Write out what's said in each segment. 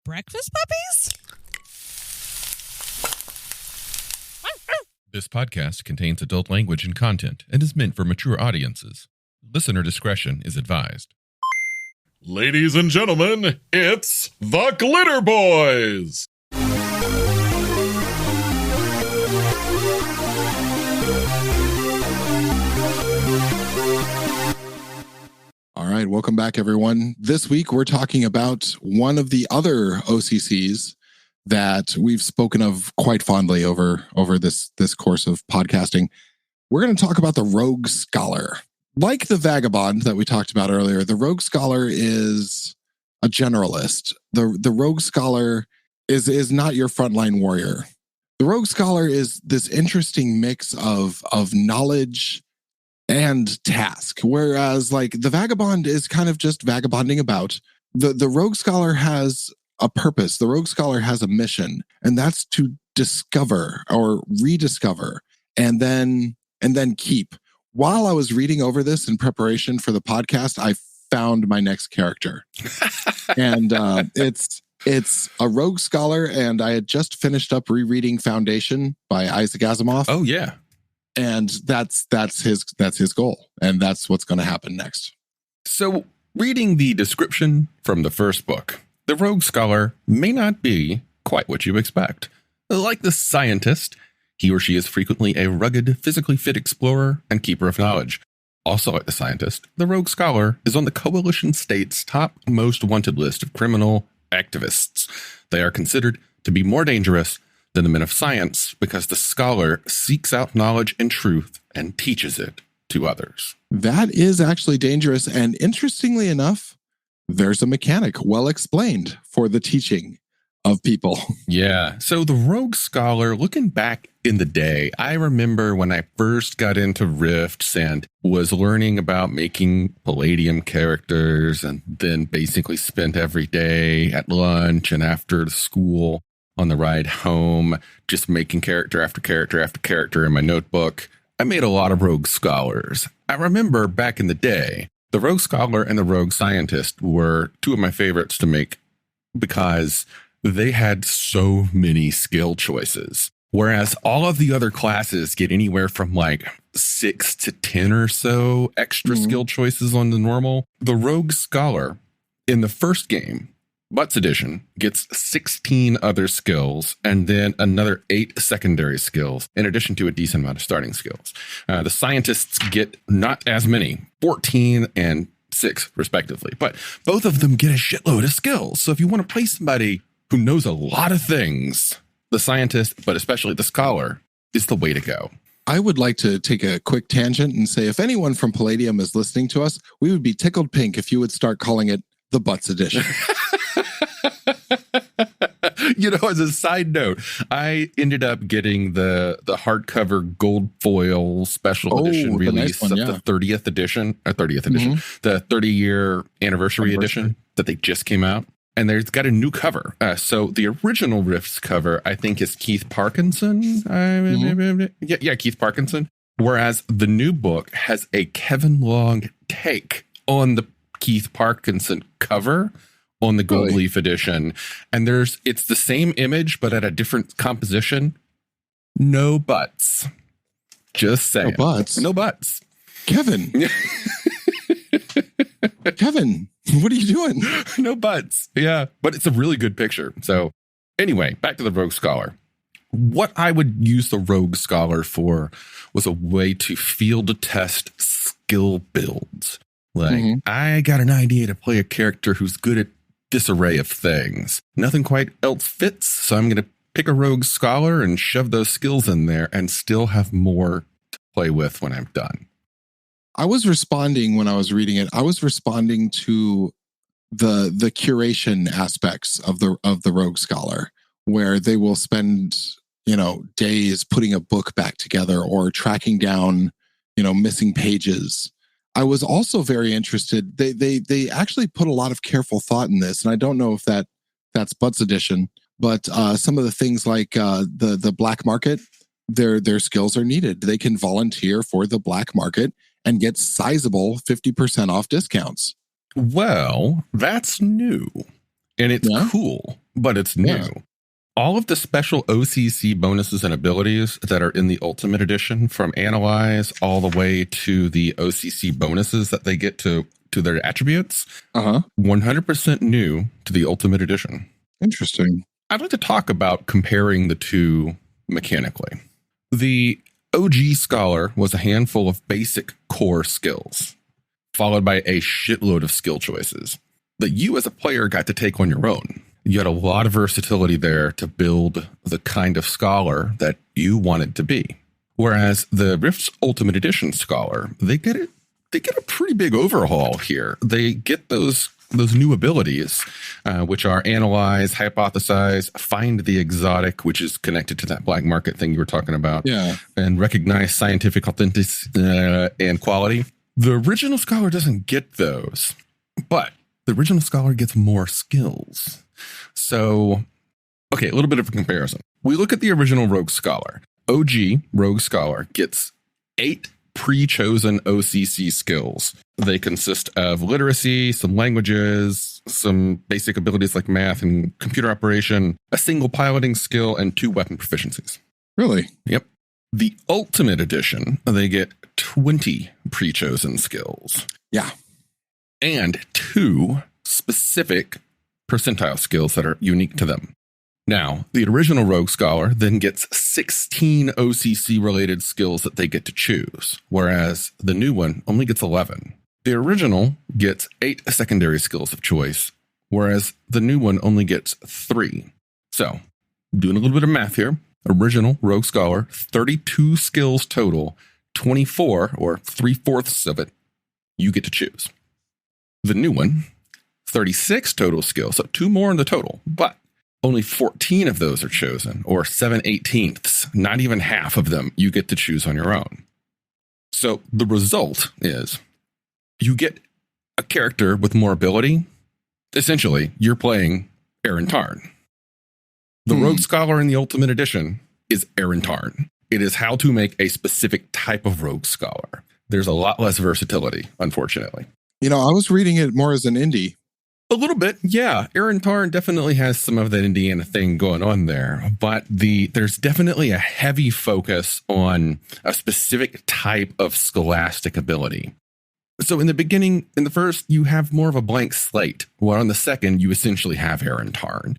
Breakfast puppies? This podcast contains adult language and content and is meant for mature audiences. Listener discretion is advised. Ladies and gentlemen, it's the Glitterbois! All right, welcome back, everyone. This week, we're talking about one of the other OCCs that we've spoken of quite fondly over this course of podcasting. We're going to talk about the Rogue Scholar. Like the Vagabond that we talked about earlier, the Rogue Scholar is a generalist. The Rogue Scholar is not your frontline warrior. The Rogue Scholar is this interesting mix of knowledge and task, whereas like the Vagabond is kind of just vagabonding about. The Rogue Scholar has a purpose. The Rogue Scholar has a mission, and that's to discover or rediscover and then keep. While I was reading over this in preparation for the podcast, I found my next character. And it's a Rogue Scholar, and I had just finished up rereading Foundation by Isaac Asimov. Oh, yeah. And that's his goal, and that's what's going to happen next. So, reading the description from the first book, the Rogue Scholar may not be quite what you expect. Like the scientist, he or she is frequently a rugged, physically fit explorer and keeper of knowledge. Also like the scientist, the Rogue Scholar is on the Coalition State's top most wanted list of criminal activists. They are considered to be more dangerous than the men of science because the scholar seeks out knowledge and truth and teaches it to others. That is actually dangerous. And interestingly enough, there's a mechanic well explained for the teaching of people. Yeah. So the Rogue Scholar, looking back in the day, I remember when I first got into Rifts and was learning about making Palladium characters, and then basically spent every day at lunch and after school on the ride home, just making character after character after character in my notebook. I made a lot of Rogue Scholars. I remember back in the day, the Rogue Scholar and the Rogue Scientist were two of my favorites to make because they had so many skill choices. Whereas all of the other classes get anywhere from like 6 to 10 or so extra skill choices on the normal. The Rogue Scholar in the first game, Butts Edition, gets 16 other skills and then another 8 secondary skills, in addition to a decent amount of starting skills. The scientists get not as many, 14 and 6 respectively, but both of them get a shitload of skills. So if you want to play somebody who knows a lot of things, the scientist, but especially the scholar, is the way to go. I would like to take a quick tangent and say if anyone from Palladium is listening to us, we would be tickled pink if you would start calling it the Butts Edition. You know, as a side note, I ended up getting the hardcover gold foil special edition release of the 30th edition, the 30-year anniversary edition that they just came out. And there's got a new cover. So the original Rifts cover, I think, is Keith Parkinson. Yeah, Keith Parkinson. Whereas the new book has a Kevin Long take on the Keith Parkinson cover on the gold leaf edition. And it's the same image, but at a different composition. No butts. Just saying. No butts? No butts. Kevin. Kevin, what are you doing? No butts. Yeah, but it's a really good picture. So anyway, back to the Rogue Scholar. What I would use the Rogue Scholar for was a way to field test skill builds. Like, I got an idea to play a character who's good at this array of things. Nothing quite else fits, so I'm going to pick a Rogue Scholar and shove those skills in there and still have more to play with when I'm done. I was responding when I was reading it. I was responding to the curation aspects of the Rogue Scholar, where they will spend, days putting a book back together or tracking down, missing pages. I was also very interested. They actually put a lot of careful thought in this, and I don't know if that's Butts Edition, but some of the things like the black market, their skills are needed. They can volunteer for the black market and get sizable 50% off discounts. Well, that's new. And it's cool. but it's new. Yeah. All of the special OCC bonuses and abilities that are in the Ultimate Edition, from Analyze all the way to the OCC bonuses that they get to their attributes, 100% new to the Ultimate Edition. Interesting. I'd like to talk about comparing the two mechanically. The OG Scholar was a handful of basic core skills, followed by a shitload of skill choices that you as a player got to take on your own. You had a lot of versatility there to build the kind of scholar that you wanted to be. Whereas the Rifts Ultimate Edition Scholar, they get a pretty big overhaul here. They get those new abilities, which are Analyze, Hypothesize, Find the Exotic, which is connected to that black market thing you were talking about, and Recognize Scientific Authenticity and Quality. The original Scholar doesn't get those, but the original Scholar gets more skills. So, okay, a little bit of a comparison. We look at the original Rogue Scholar. OG Rogue Scholar gets 8 pre-chosen OCC skills. They consist of literacy, some languages, some basic abilities like math and computer operation, a single piloting skill, and 2 weapon proficiencies. Really? Yep. The Ultimate Edition, they get 20 pre-chosen skills. Yeah. And 2 specific percentile skills that are unique to them. Now, the original Rogue Scholar then gets 16 OCC-related skills that they get to choose, whereas the new one only gets 11. The original gets 8 secondary skills of choice, whereas the new one only gets 3. So, doing a little bit of math here, original Rogue Scholar, 32 skills total, 24, or 3/4 of it, you get to choose. The new one, 36 total skills, so 2 more in the total, but only 14 of those are chosen, or 7/18, not even half of them you get to choose on your own. So the result is you get a character with more ability. Essentially, you're playing Aaron Tarn. The Rogue Scholar in the Ultimate Edition is Aaron Tarn. It is how to make a specific type of Rogue Scholar. There's a lot less versatility, unfortunately. I was reading it more as an indie. A little bit, yeah. Aaron Tarn definitely has some of that Indiana thing going on there, but there's definitely a heavy focus on a specific type of scholastic ability. So in the beginning, in the first, you have more of a blank slate, while on the second, you essentially have Aaron Tarn.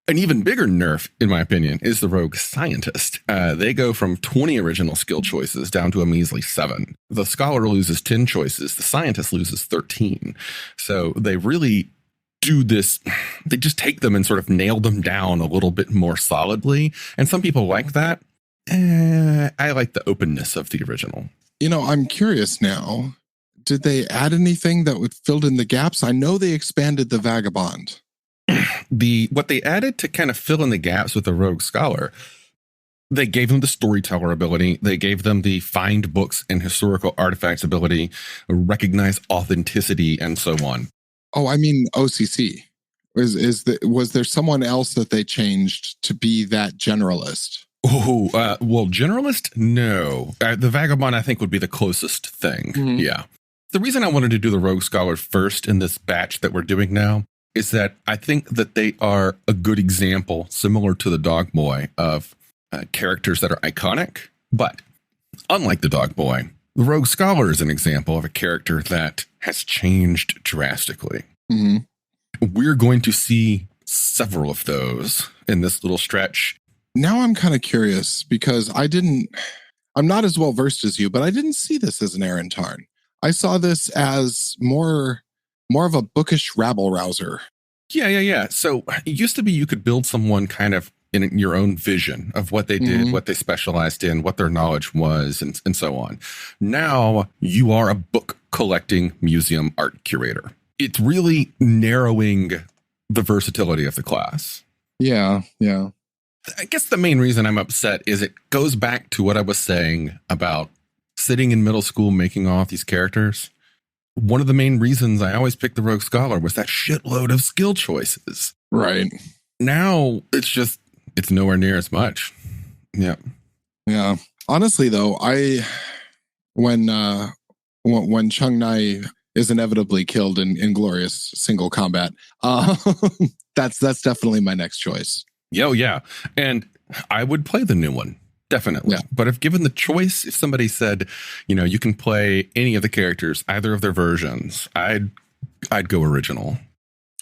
An even bigger nerf, in my opinion, is the Rogue Scientist. They go from 20 original skill choices down to a measly 7. The Scholar loses 10 choices. The Scientist loses 13. So they really do this. They just take them and sort of nail them down a little bit more solidly. And some people like that. I like the openness of the original. I'm curious now. Did they add anything that would fill in the gaps? I know they expanded the Vagabond. What they added to kind of fill in the gaps with the Rogue Scholar, they gave them the storyteller ability. They gave them the find books and historical artifacts ability, recognize authenticity, and so on. Oh, I mean OCC. Was there someone else that they changed to be that generalist? Oh, well, generalist? No. The Vagabond, I think, would be the closest thing. Mm-hmm. Yeah. The reason I wanted to do the Rogue Scholar first in this batch that we're doing now is that I think that they are a good example, similar to the Dog Boy, of characters that are iconic. But unlike the Dog Boy, the Rogue Scholar is an example of a character that has changed drastically. Mm-hmm. We're going to see several of those in this little stretch. Now I'm kind of curious because I'm not as well versed as you, but I didn't see this as an Aaron Tarn. I saw this as more of a bookish rabble rouser. Yeah. So it used to be you could build someone kind of in your own vision of what they did, what they specialized in, what their knowledge was, and so on. Now you are a book collecting museum art curator. It's really narrowing the versatility of the class. Yeah. I guess the main reason I'm upset is it goes back to what I was saying about sitting in middle school making all of these characters. One of the main reasons I always picked the Rogue Scholar was that shitload of skill choices. Right. Now it's nowhere near as much. Yeah. Yeah. Honestly, though, when Chung Nai is inevitably killed in glorious single combat, that's definitely my next choice. Oh, yeah. And I would play the new one. Definitely. Yeah. But if given the choice, if somebody said, you can play any of the characters, either of their versions, I'd go original.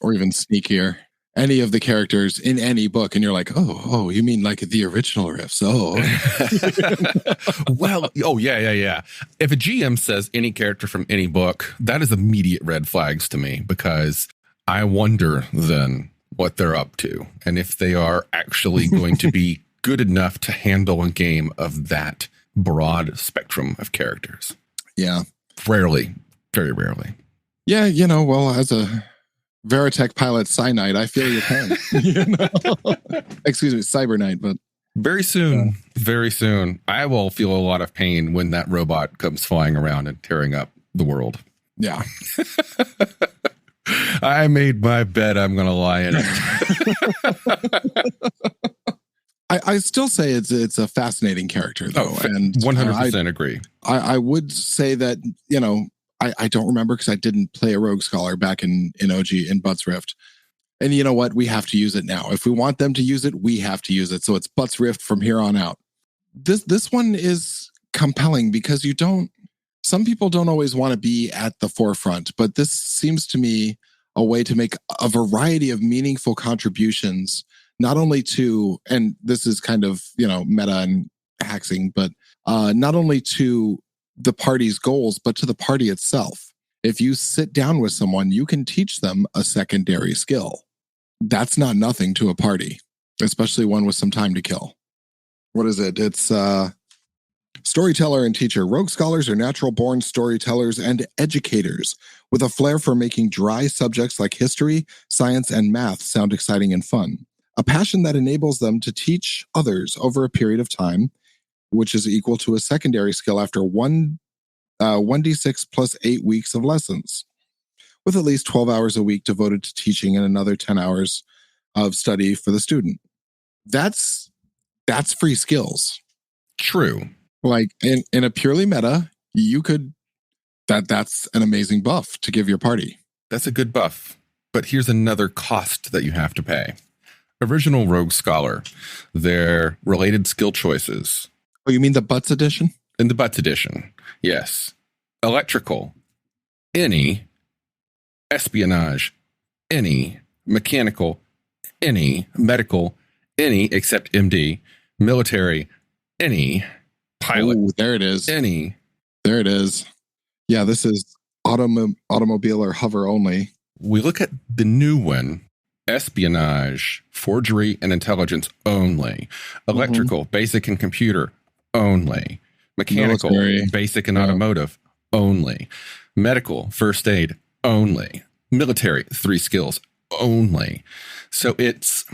Or even sneakier. Any of the characters in any book, and you're like, oh, you mean like the original Rifts? Oh. Well, yeah. If a GM says any character from any book, that is immediate red flags to me, because I wonder then what they're up to and if they are actually going to be good enough to handle a game of that broad spectrum of characters. Yeah. Rarely, very rarely. Yeah, well, as a Veritech pilot Cyanide, I feel your pain. Excuse me, Cyberknight, but very soon, I will feel a lot of pain when that robot comes flying around and tearing up the world. Yeah. I made my bed. I'm going to lie in it. I still say it's a fascinating character, though. And 100% agree. I would say that, I don't remember because I didn't play a Rogue Scholar back in OG in Butts Rift. And you know what? We have to use it now. If we want them to use it, we have to use it. So it's Butts Rift from here on out. This one is compelling because some people don't always want to be at the forefront, but this seems to me a way to make a variety of meaningful contributions, not only to, and this is kind of, meta and hacking, but not only to the party's goals, but to the party itself. If you sit down with someone, you can teach them a secondary skill. That's not nothing to a party, especially one with some time to kill. What is it? It's storyteller and teacher. Rogue Scholars are natural-born storytellers and educators with a flair for making dry subjects like history, science, and math sound exciting and fun. A passion that enables them to teach others over a period of time, which is equal to a secondary skill after 1d6 plus 8 weeks of lessons, with at least 12 hours a week devoted to teaching and another 10 hours of study for the student. That's free skills. True. Like in a purely meta, you could, that's an amazing buff to give your party. That's a good buff. But here's another cost that you have to pay. Original Rogue Scholar, their related skill choices. Oh, you mean the Butts edition? In the Butts edition, yes. Electrical, any. Espionage, any. Mechanical, any. Medical, any except MD. Military, any. Pilot. Ooh, there it is. Any. There it is. Yeah, this is automobile or hover only. We look at the new one. Espionage, forgery, and intelligence only. Electrical, basic and computer only. Mechanical, Military, basic and automotive only. Medical, first aid only. Military, 3 skills only. So it's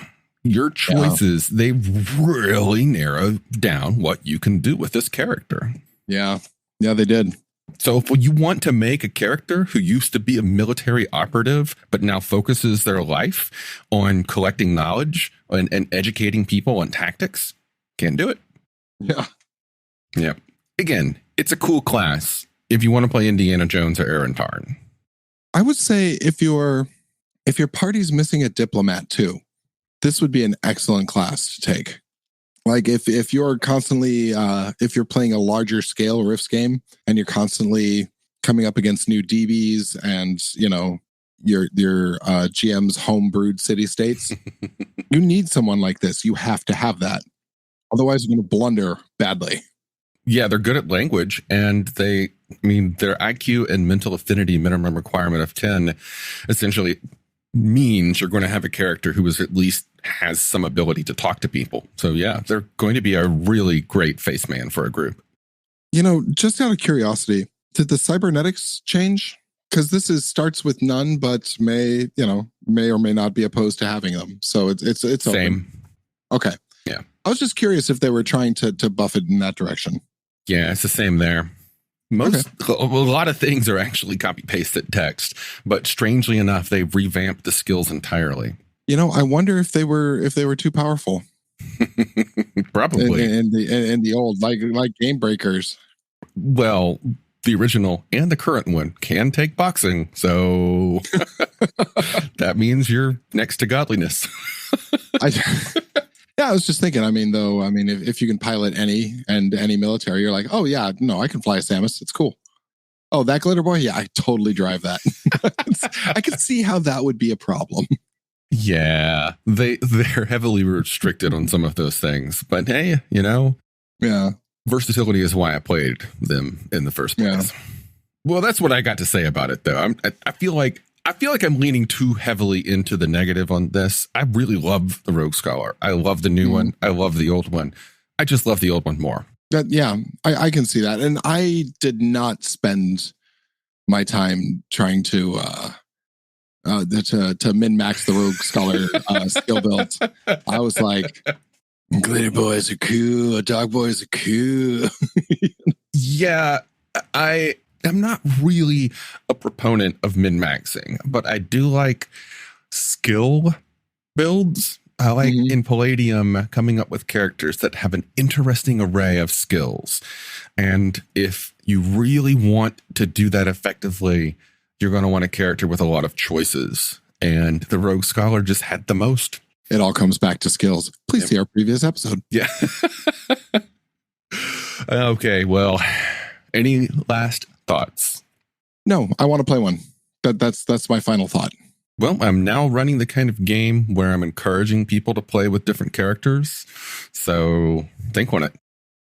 your choices. They really narrow down what you can do with this character. Yeah, they did. So if you want to make a character who used to be a military operative, but now focuses their life on collecting knowledge and educating people on tactics, can't do it. Yeah. Yeah. Again, it's a cool class if you want to play Indiana Jones or Aaron Tarn. I would say if your party's missing a diplomat too, this would be an excellent class to take. Like if you're constantly, if you're playing a larger scale Rifts game and you're constantly coming up against new DBs and, your GM's homebrewed city states, you need someone like this. You have to have that. Otherwise, you're going to blunder badly. Yeah, they're good at language, and their IQ and mental affinity minimum requirement of 10 essentially means you're going to have a character who is at least has some ability to talk to people. So yeah, they're going to be a really great face man for a group. Just out of curiosity, did the cybernetics change? Because this starts with none, but may or may not be opposed to having them. So it's same. Open. Okay. Yeah. I was just curious if they were trying to buff it in that direction. Yeah, it's the same there. A lot of things are actually copy pasted text, but strangely enough, they've revamped the skills entirely. I wonder if they were too powerful. Probably in the old like game breakers. Well, the original and the current one can take boxing. So that means you're next to godliness. I was just thinking, if you can pilot any military, you're like, oh yeah, no, I can fly a Samus. It's cool. Oh, that Glitterbois? Yeah, I totally drive that. I could see how that would be a problem. Yeah, they're heavily restricted on some of those things. But hey, yeah, versatility is why I played them in the first place. Yeah. Well, that's what I got to say about it, though. I feel like I'm leaning too heavily into the negative on this. I really love the Rogue Scholar. I love the new one. I love the old one. I just love the old one more. I can see that. And I did not spend my time trying to min-max the Rogue Scholar skill builds. I was like, Glitterbois are cool, Dog Boys are cool. Yeah, I'm not really a proponent of min-maxing, but I do like skill builds. I like in Palladium coming up with characters that have an interesting array of skills. And if you really want to do that effectively, you're going to want a character with a lot of choices. And the Rogue Scholar just had the most. It all comes back to skills. Please see our previous episode. Yeah. Okay, well, any last thoughts? No, I want to play one. That's my final thought. Well, I'm now running the kind of game where I'm encouraging people to play with different characters. So think on it.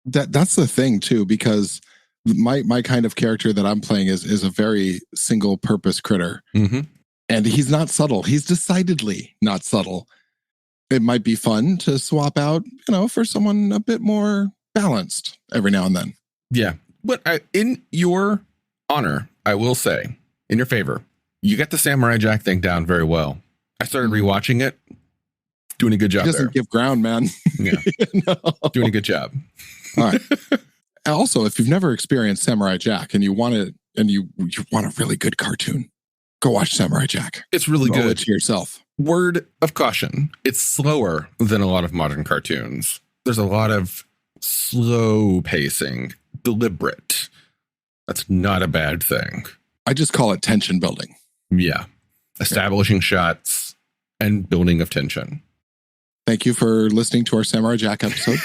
That's the thing too, because my kind of character that I'm playing is a very single purpose critter. And he's not subtle. He's decidedly not subtle. It might be fun to swap out, for someone a bit more balanced every now and then. Yeah. But in your honor, I will say, in your favor, you got the Samurai Jack thing down very well. I started rewatching it. Doing a good job. He doesn't give ground, man. Yeah. No. Doing a good job. All right. Also, if you've never experienced Samurai Jack and you want a really good cartoon, go watch Samurai Jack. It's really good. Owe it to yourself. Word of caution. It's slower than a lot of modern cartoons. There's a lot of slow pacing, deliberate. That's not a bad thing. I just call it tension building. Yeah. Establishing shots and building of tension. Thank you for listening to our Samurai Jack episode.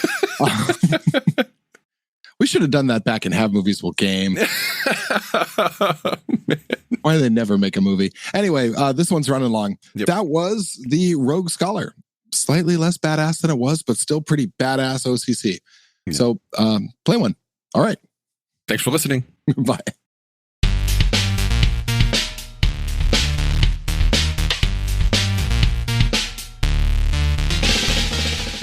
We should have done that back in Have Movies Will Game. Why do they never make a movie? Anyway, this one's running long. Yep. That was the Rogue Scholar. Slightly less badass than it was, but still pretty badass OCC. Yeah. So play one. All right. Thanks for listening. Bye.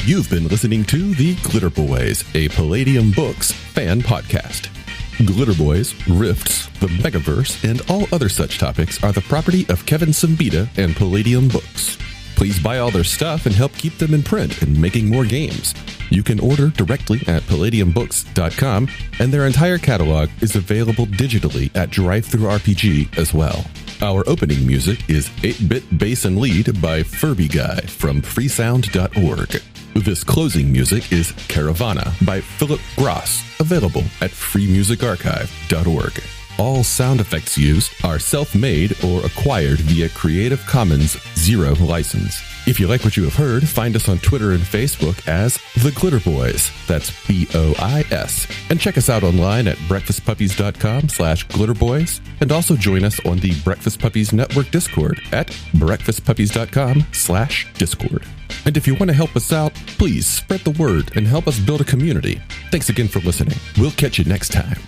You've been listening to The Glitterbois, a Palladium Books fan podcast. Glitterbois, Rifts, the Megaverse, and all other such topics are the property of Kevin Siembieda and Palladium Books. Please buy all their stuff and help keep them in print and making more games. You can order directly at palladiumbooks.com, and their entire catalog is available digitally at Drive-Thru RPG as well. Our opening music is 8-Bit Bass and Lead by Furby Guy from freesound.org. This closing music is Caravana by Philip Gross, available at freemusicarchive.org. All sound effects used are self-made or acquired via Creative Commons Zero license. If you like what you have heard, find us on Twitter and Facebook as The Glitterbois. That's BOIS. And check us out online at breakfastpuppies.com/glitterbois. And also join us on the Breakfast Puppies Network Discord at breakfastpuppies.com/discord. And if you want to help us out, please spread the word and help us build a community. Thanks again for listening. We'll catch you next time.